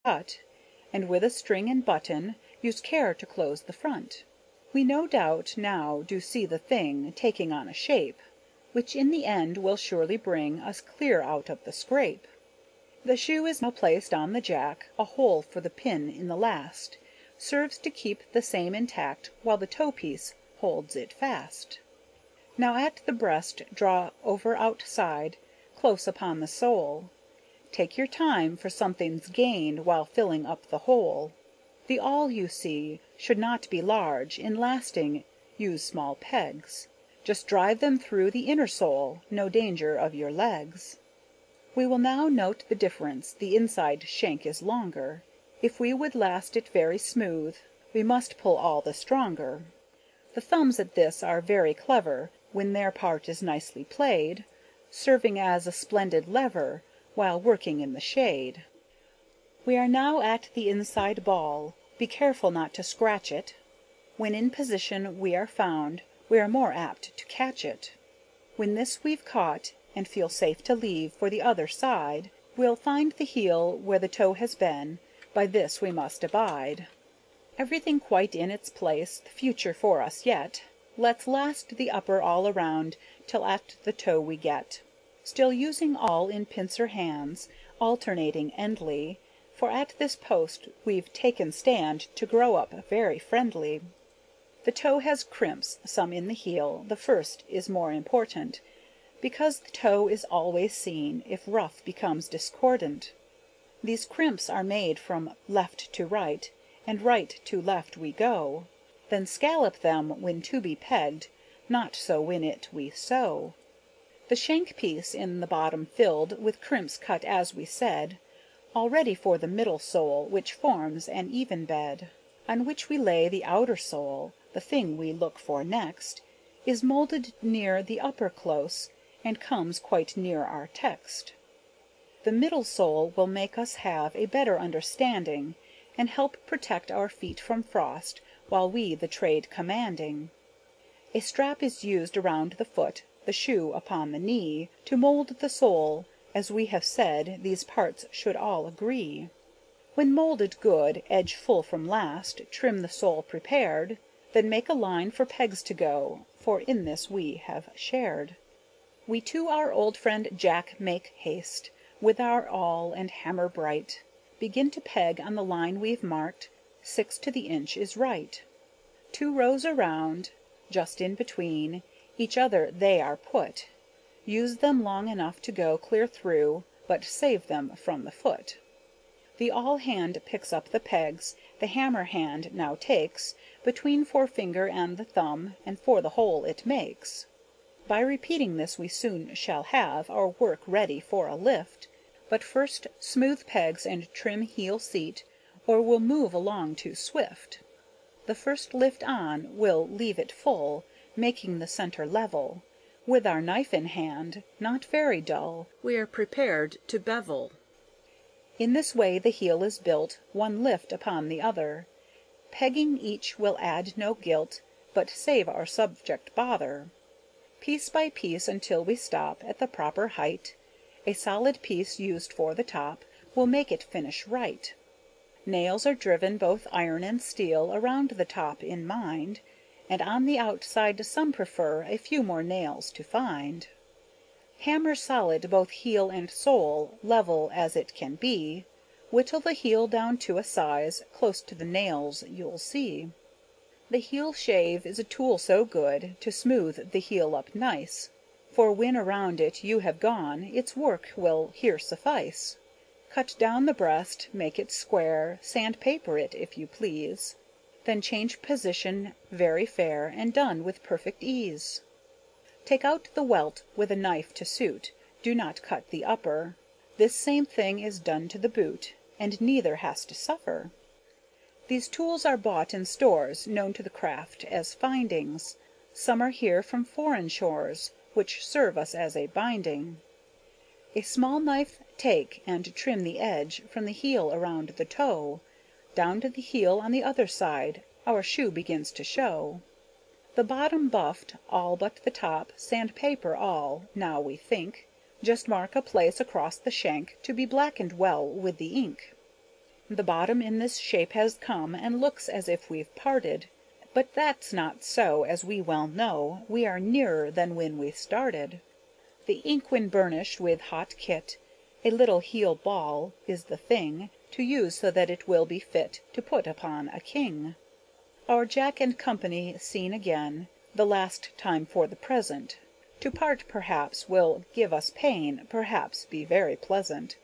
cut, and with a string and button use care to close the front. We no doubt now do see the thing taking on a shape, which in the end will surely bring us clear out of the scrape. The shoe is now placed on the jack, a hole for the pin in the last serves to keep the same intact while the toe piece holds it fast. Now at the breast draw over outside, close upon the sole. Take your time, for something's gained while filling up the hole. The awl, you see, should not be large, in lasting use small pegs. Just drive them through the inner sole, no danger of your legs. We will now note the difference, the inside shank is longer. If we would last it very smooth, we must pull all the stronger. The thumbs at this are very clever, when their part is nicely played, serving as a splendid lever, while working in the shade. We are now at the inside ball, be careful not to scratch it. When in position we are found, we are more apt to catch it. When this we've caught, and feel safe to leave for the other side, we'll find the heel where the toe has been, by this we must abide. Everything quite in its place, the future for us yet, let's last the upper all around, till at the toe we get. Still using all in pincer hands, alternating endly, for at this post we've taken stand to grow up very friendly. The toe has crimps, some in the heel, the first is more important, because the toe is always seen, if rough becomes discordant. These crimps are made from left to right, and right to left we go, then scallop them when to be pegged, not so when it we sew. The shank piece in the bottom filled with crimps cut as we said, all ready for the middle sole, which forms an even bed, on which we lay the outer sole. The thing we look for next is moulded near the upper close, and comes quite near our text. The middle sole will make us have a better understanding, and help protect our feet from frost, while we the trade commanding. A strap is used around the foot, the shoe upon the knee, to mould the sole, as we have said, these parts should all agree. When moulded good, edge full from last, trim the sole prepared, then make a line for pegs to go, for in this we have shared. We to our old friend Jack make haste, with our awl and hammer bright, begin to peg on the line we've marked, 6 to the inch is right. 2 rows around, just in between, each other they are put. Use them long enough to go clear through, but save them from the foot. The awl hand picks up the pegs, the hammer hand now takes between forefinger and the thumb, and for the hole it makes. By repeating this we soon shall have our work ready for a lift, but first smooth pegs and trim heel seat, or we'll move along too swift. The first lift on will leave it full, making the center level. With our knife in hand, not very dull, we are prepared to bevel. In this way the heel is built, one lift upon the other. Pegging each will add no guilt, but save our subject bother. Piece by piece until we stop at the proper height. A solid piece used for the top will make it finish right. Nails are driven, both iron and steel, around the top in mind, and on the outside some prefer a few more nails to find. Hammer solid both heel and sole, level as it can be. Whittle the heel down to a size close to the nails you'll see. The heel shave is a tool so good to smooth the heel up nice, for when around it you have gone, its work will here suffice. Cut down the breast, make it square, sandpaper it if you please, then change position very fair, and done with perfect ease. Take out the welt with a knife to suit, do not cut the upper. This same thing is done to the boot, and neither has to suffer. These tools are bought in stores known to the craft as findings. Some are here from foreign shores, which serve us as a binding. A small knife take, and trim the edge from the heel around the toe. Down to the heel on the other side, our shoe begins to show. The bottom buffed, all but the top, sandpaper all, now we think. Just mark a place across the shank, to be blackened well with the ink. The bottom in this shape has come, and looks as if we've parted, but that's not so, as we well know, we are nearer than when we started. The ink when burnished with hot kit, a little heel ball is the thing to use so that it will be fit to put upon a king. Our Jack and company seen again, the last time for the present. To part perhaps will give us pain, perhaps be very pleasant.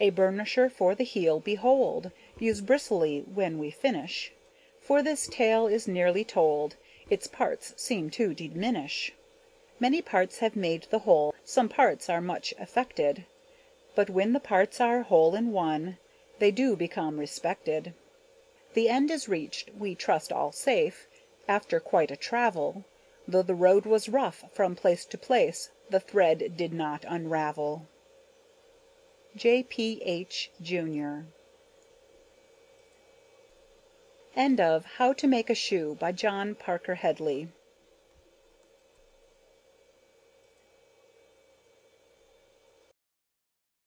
A burnisher for the heel behold, use bristly when we finish, for this tale is nearly told, its parts seem to diminish. Many parts have made the whole, some parts are much affected, but when the parts are whole in one, they do become respected. The end is reached, we trust all safe, after quite a travel, though the road was rough from place to place, the thread did not unravel. J.P.H. Jr. End of How to Make a Shoe, by John Parker Hedley.